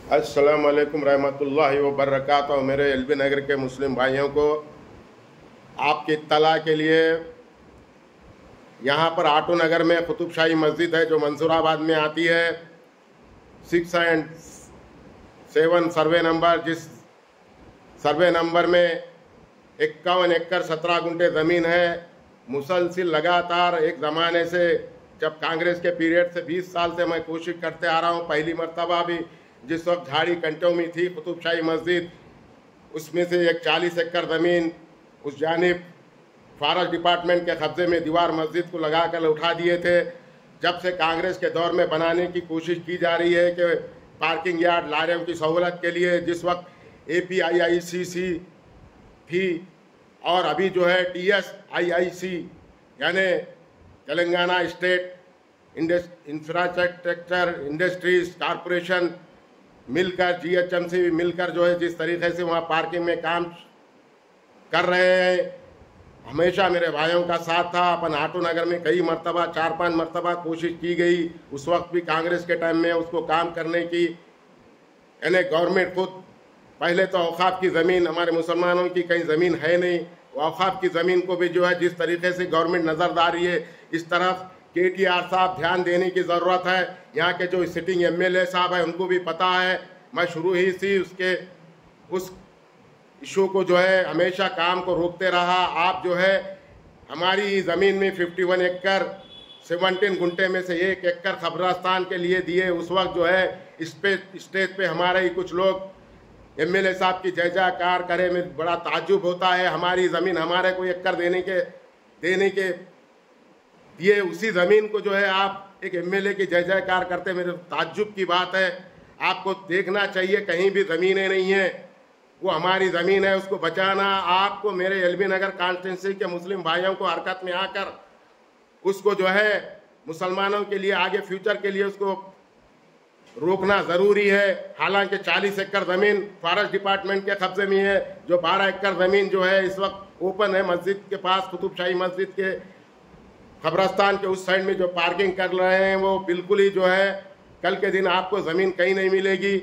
अस्सलाम वालेकुम रहमतुल्लाहि व बरकातहू। मेरे एलबी नगर के मुस्लिम भाइयों को आपकी इत्तला के लिए, यहाँ पर आटो नगर में कुतुब शाही मस्जिद है जो मंसूराबाद में आती है, 6 एंड 7 सर्वे नंबर। जिस सर्वे नंबर में 51 एकड़ 17 गुंठे ज़मीन है। मुसलसिल लगातार एक ज़माने से, जब कांग्रेस के पीरियड से 20 साल से मैं कोशिश करते आ रहा हूँ। पहली मरतबा भी जिस वक्त झाड़ी कंटों में थी कुतुब शाही मस्जिद, उसमें से एक 40 एकड़ ज़मीन उस जानिब फॉरेस्ट डिपार्टमेंट के कब्ज़े में दीवार मस्जिद को लगा कर उठा दिए थे। जब से कांग्रेस के दौर में बनाने की कोशिश की जा रही है कि पार्किंग यार्ड लारियों की सहूलत के लिए, जिस वक्त APIICC थी और अभी जो है TSIIC यानी Telangana state infrastructure industries corporation मिलकर, GHMC मिलकर जो है जिस तरीके से वहाँ पार्किंग में काम कर रहे हैं, हमेशा मेरे भाइयों का साथ था। अपन आटो नगर में कई मरतबा 4-5 मरतबा कोशिश की गई, उस वक्त भी कांग्रेस के टाइम में उसको काम करने की। यानी गवर्नमेंट खुद, पहले तो औकाफ की ज़मीन, हमारे मुसलमानों की कहीं ज़मीन है नहीं, औकाफ की ज़मीन को भी जो है जिस तरीके से गवर्नमेंट नज़रदारी है, इस तरफ KTR साहब ध्यान देने की ज़रूरत है। यहाँ के जो सिटिंग MLA साहब है उनको भी पता है। मैं शुरू ही से उस इशू को जो है हमेशा काम को रोकते रहा। आप जो है हमारी ज़मीन में 51 एकड़ 17 गुंठे में से 1 एकड़ कब्रिस्तान के लिए दिए। उस वक्त जो है इस पे स्टेज पे हमारे ही कुछ लोग MLA साहब की जय जयकार करे, में बड़ा ताज्जुब होता है। हमारी ज़मीन हमारे को एकड़ देने के दिए, उसी ज़मीन को जो है आप एक MLA की जय जयकार करते, मेरे ताज्जुब की बात है। आपको देखना चाहिए कहीं भी ज़मीनें नहीं है, वो हमारी ज़मीन है, उसको बचाना। आपको मेरे एलबी नगर कॉन्स्टिट्यूंसी के मुस्लिम भाइयों को हरकत में आकर उसको जो है मुसलमानों के लिए आगे फ्यूचर के लिए उसको रोकना ज़रूरी है। हालांकि 40 एकड़ ज़मीन फॉरेस्ट डिपार्टमेंट के कब्ज़े में है, जो 12 एकड़ ज़मीन जो है इस वक्त ओपन है मस्जिद के पास, कुतुब शाही मस्जिद के कब्रिस्तान के उस साइड में जो पार्किंग कर रहे हैं, वो बिल्कुल ही जो है कल के दिन आपको ज़मीन कहीं नहीं मिलेगी।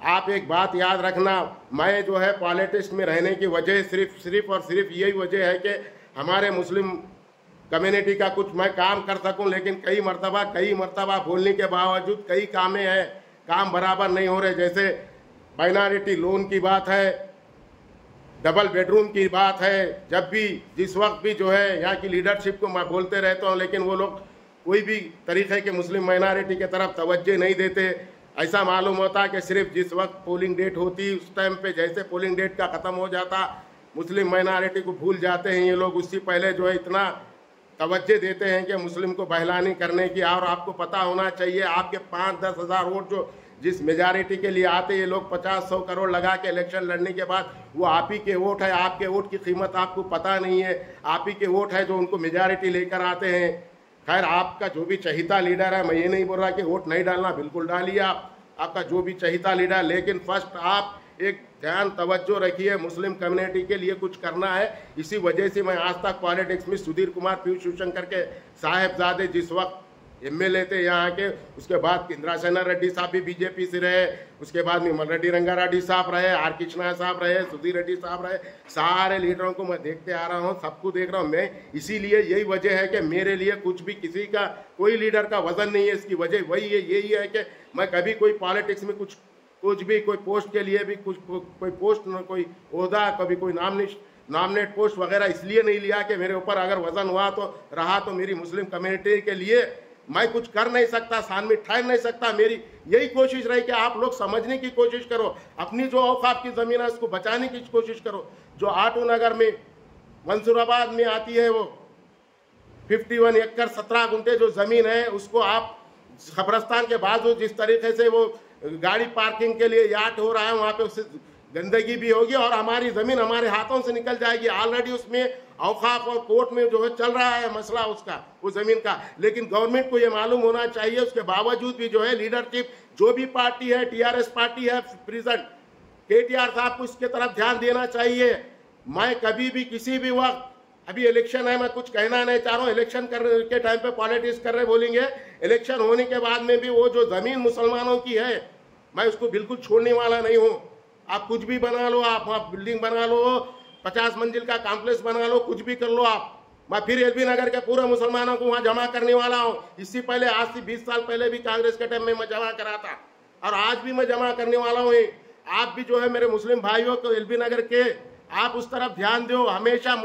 आप एक बात याद रखना, मैं जो है पॉलिटिक्स में रहने की वजह सिर्फ और सिर्फ यही वजह है कि हमारे मुस्लिम कम्युनिटी का कुछ मैं काम कर सकूं, लेकिन कई मरतबा बोलने के बावजूद कई कामें हैं, काम बराबर नहीं हो रहे। जैसे माइनॉरिटी लोन की बात है, डबल बेडरूम की बात है, जब भी जिस वक्त भी जो है यहाँ की लीडरशिप को मैं बोलते रहता हूँ, लेकिन वो लोग कोई भी तरीके के मुस्लिम माइनॉरिटी की तरफ तवज्जो नहीं देते। ऐसा मालूम होता कि सिर्फ जिस वक्त पोलिंग डेट होती उस टाइम पे, जैसे पोलिंग डेट का ख़त्म हो जाता, मुस्लिम माइनॉरिटी को भूल जाते हैं ये लोग। उससे पहले जो है इतना तवज्जो देते हैं कि मुस्लिम को बहलानी करने की। और आपको पता होना चाहिए, आपके 5-10 हज़ार वोट जो जिस मेजॉरिटी के लिए आते, ये लोग 50-100 करोड़ लगा के इलेक्शन लड़ने के बाद वो आप ही के वोट है। आपके वोट की कीमत आपको पता नहीं है, आप ही के वोट है जो उनको मेजॉरिटी लेकर आते हैं। खैर, आपका जो भी चहिता लीडर है, मैं ये नहीं बोल रहा कि वोट नहीं डालना, बिल्कुल डालिए आपका जो भी चहिता लीडर, लेकिन फर्स्ट आप एक ध्यान तवज्जो रखिए, मुस्लिम कम्युनिटी के लिए कुछ करना है। इसी वजह से मैं आज तक पॉलिटिक्स में सुधीर कुमार पीयूष शिवशंकर के साहेबजादे जिस वक्त MLA थे यहाँ के, उसके बाद इंद्रासेना रेड्डी साहब भी BJP से रहे, उसके बाद में मल्लारेड्डी रंगारेड्डी साहब रहे, R कृष्णा साहब रहे, सुधीर रेड्डी साहब रहे, सारे लीडरों को मैं देखते आ रहा हूँ, सबको देख रहा हूँ मैं। इसीलिए यही वजह है कि मेरे लिए कुछ भी किसी का कोई लीडर का वजन नहीं है। इसकी वजह वही है, यही है कि मैं कभी कोई पॉलिटिक्स में कुछ भी कोई पोस्ट के लिए भी कोई पोस्ट, कोई ओहदा, कभी कोई नॉमिनेट पोस्ट वगैरह इसलिए नहीं लिया कि मेरे ऊपर अगर वजन हुआ तो रहा तो मेरी मुस्लिम कम्युनिटी के लिए मैं कुछ कर नहीं सकता, सान में ठहर नहीं सकता। मेरी यही कोशिश रही कि आप लोग समझने की कोशिश करो, अपनी जो औकाफ की ज़मीन है उसको बचाने की कोशिश करो। जो आटो नगर में मंसूराबाद में आती है, वो 51 एकड़ 17 गुंठे जो ज़मीन है, उसको आप कब्रिस्तान के बाजू जिस तरीके से वो गाड़ी पार्किंग के लिए यार्ड हो रहा है, वहाँ पे उससे गंदगी भी होगी और हमारी ज़मीन हमारे हाथों से निकल जाएगी। ऑलरेडी उसमें औकाफ और कोर्ट में जो है चल रहा है मसला उसका, वो ज़मीन का। लेकिन गवर्नमेंट को ये मालूम होना चाहिए, उसके बावजूद भी जो है लीडरशिप जो भी पार्टी है, TRS पार्टी है प्रेजेंट, KTR साहब को इसके तरफ ध्यान देना चाहिए। मैं कभी भी किसी भी वक्त, अभी इलेक्शन है, मैं कुछ कहना नहीं चाह रहा हूँ, इलेक्शन के टाइम पे पॉलिटिक्स कर रहे बोलेंगे, इलेक्शन होने के बाद में भी वो जो ज़मीन मुसलमानों की है मैं उसको बिल्कुल छोड़ने वाला नहीं हूँ। आप कुछ भी बना लो, आप वहाँ बिल्डिंग बना लो, 50 मंजिल का कॉम्प्लेक्स बना लो, कुछ भी कर लो आप, मैं फिर एलबी नगर के पूरे मुसलमानों को वहाँ जमा करने वाला हूँ। इससे पहले, आज से 20 साल पहले भी कांग्रेस के टाइम में मैं जमा करा था और आज भी मैं जमा करने वाला हूँ। आप भी जो है मेरे मुस्लिम भाइयों को एलबी नगर के, आप उस तरफ ध्यान दो। हमेशा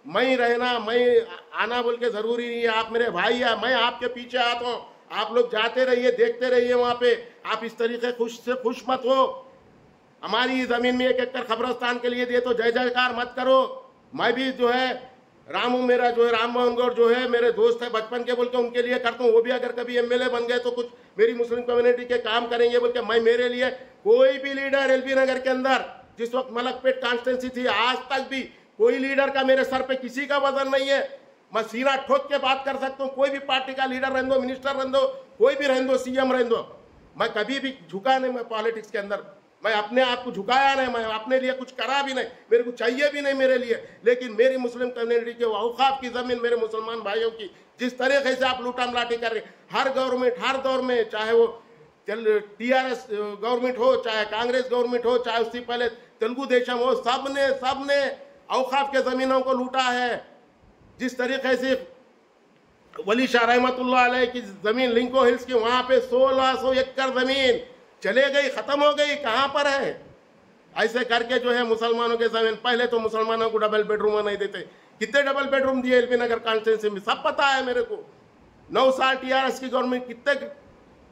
मैं रहना, मैं आना बोल के जरूरी नहीं है। आप मेरे भाई है, मैं आपके पीछे आता हूँ। आप लोग जाते रहिए, देखते रहिए वहाँ पे। आप इस तरीके से खुश मत हो। हमारी जमीन में 1 एकड़ खबरस्तान के लिए दिए तो जय जयकार मत करो। मैं भी जो है रामू, मेरा जो है राम मोहन गौड़ जो है मेरे दोस्त है बचपन के बोल के, उनके लिए करता हूँ। वो भी अगर कभी एमएलए बन गए तो कुछ मेरी मुस्लिम कम्युनिटी के काम करेंगे बोल के, मैं मेरे लिए कोई भी लीडर एलबी नगर के अंदर, जिस वक्त मलकपेट कॉन्स्टिट्यूंसी थी, आज तक भी कोई लीडर का मेरे सर पे किसी का वजन नहीं है। मैं सीना ठोक के बात कर सकता हूँ। कोई भी पार्टी का लीडर रहने दो, मिनिस्टर रहने दो, कोई भी रहने दो, सीएम रहने दो, मैं कभी भी झुका नहीं। मैं पॉलिटिक्स के अंदर मैं अपने आप को झुकाया नहीं, मैं अपने लिए कुछ करा भी नहीं, मेरे को चाहिए भी नहीं मेरे लिए। लेकिन मेरी मुस्लिम कम्युनिटी के औकाफ की जमीन, मेरे मुसलमान भाइयों की जिस तरीके से आप लूटा मलाटी कर रहे, हर गवर्नमेंट, हर दौर में, चाहे वो टीआरएस गवर्नमेंट हो, चाहे कांग्रेस गवर्नमेंट हो, चाहे उससे पहले तेलुगु देशम हो, सबने औकाफ के जमीनों को लूटा है। जिस तरीके से वली शाह रहमतुल्लाह अलैह की जमीन लिंको हिल्स की, वहां पे 1600 एकड़ जमीन चले गई, खत्म हो गई, कहां पर है? ऐसे करके जो है मुसलमानों के जमीन, पहले तो मुसलमानों को डबल बेडरूम नहीं देते। कितने डबल बेडरूम दिए एलबी नगर कॉन्स्टिट्यूंसी में, सब पता है मेरे को। 9 साल टीआरएस की गवर्नमेंट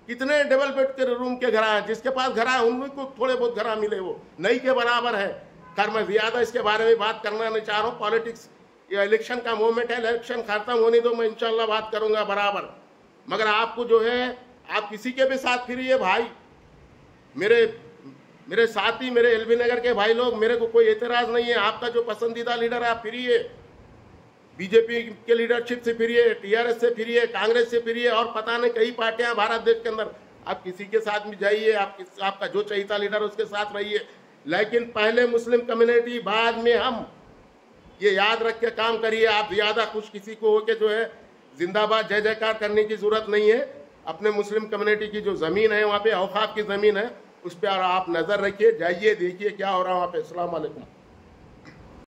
कितने डबल बेड के रूम के घर हैं, जिसके पास घर है उनको थोड़े बहुत घर मिले, वो नहीं के बराबर है। खैर, मैं ज्यादा इसके बारे में बात करना नहीं चाह रहा हूँ। पॉलिटिक्स, ये इलेक्शन का मूवमेंट है, इलेक्शन खत्म होने दो, मैं इंशाल्लाह बात करूंगा बराबर। मगर आपको जो है, आप किसी के भी साथ फिरिए भाई, मेरे साथी, मेरे एलबी नगर के भाई लोग, मेरे को कोई एतराज नहीं है। आपका जो पसंदीदा लीडर है आप फिरिए, बीजेपी के लीडरशिप से फिरिए, टीआरएस से फिरिए, कांग्रेस से फिरिए, और पता नहीं कई पार्टियां भारत देश के अंदर, आप किसी के साथ भी जाइए, आपका जो चहीता लीडर उसके साथ रहिए। लेकिन पहले मुस्लिम कम्युनिटी, बाद में हम, ये याद रख के काम करिए। आप ज्यादा कुछ किसी को होके जो है जिंदाबाद जय जयकार करने की जरूरत नहीं है। अपने मुस्लिम कम्युनिटी की जो जमीन है, वहाँ पे औकाफ की जमीन है, उस पर आप नजर रखिए, जाइए, देखिए क्या हो रहा है वहाँ पे। अस्सलाम वालेकुम।